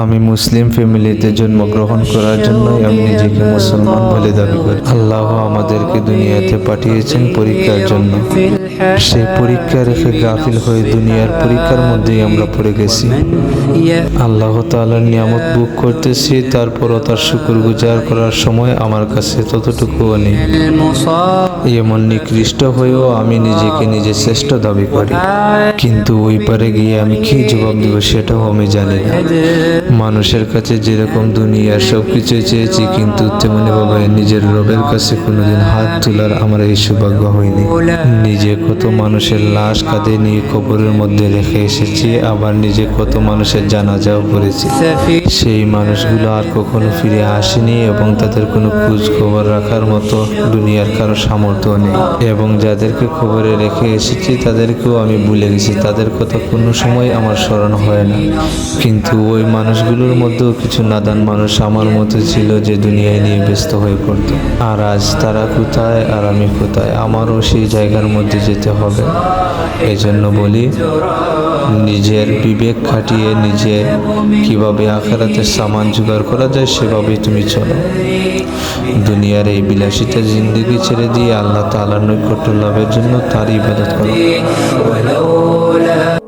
আমি মুসলিম ফ্যামিলিতে জন্মগ্রহণ করার জন্যই আমি নিজেকে মুসলমান বলে দাবি করি। আল্লাহ আমাদেরকে দুনিয়াতে পাঠিয়েছেন পরীক্ষার জন্য। সেই পরীক্ষা রেখে গাফিল হয়ে দুনিয়ার পরীক্ষার মধ্যেই আমরা পড়ে গেছি। আল্লাহ তাআলার নিয়ামত ভোগ করতেছি, তারপরও তার শুকরগুজার করার সময় আমার কাছে ততটুকুও নেই। এমন নিকৃষ্ট হয়েও আমি নিজেকে নিজে শ্রেষ্ঠ দাবি করি, কিন্তু ওই পারে গিয়ে আমি কি জবাব দেব সেটাও আমি জানি না। মানুষের কাছে যেরকম দুনিয়ার সবকিছু চেয়েছি, কিন্তু তেমনিভাবে নিজের রবের কাছে কোনোদিন হাত তোলার আমার এই সৌভাগ্য হয়নি। নিজে কত মানুষের লাশ কাঁধে নিয়ে কবরের মধ্যে রেখে এসেছি, আবার নিজে কত মানুষের জানাজাও করেছি। সেই মানুষগুলো আর কখনো ফিরে আসেনি এবং তাদের কোনো খোঁজ খবর রাখার মতো দুনিয়ার কারো সামর্থ্য নেই। এবং যাদেরকে খবরে রেখে এসেছি তাদেরকেও আমি ভুলে গেছি, তাদের কথা কোনো সময় আমার স্মরণ হয় না। কিন্তু ওই মানুষগুলোর মধ্যেও কিছু নাদান মানুষ আমার মতো ছিল, যে দুনিয়ায় নিয়ে ব্যস্ত হয়ে পড়ত। আর আজ তারা কোথায় আর আমি কোথায়? আমারও সেই জায়গার মধ্যে যেতে হবে। এজন্য বলি, নিজের বিবেক খাটিয়ে নিজে কিভাবে আখিরাতের সামান জোগাড় করা যায় সেভাবেই তুমি চলো। দুনিয়ার এই বিলাসিতা জিন্দেগি ছেড়ে দিয়ে আল্লাহ তাআলার নৈকট্য লাভের জন্য তার ইবাদত করো।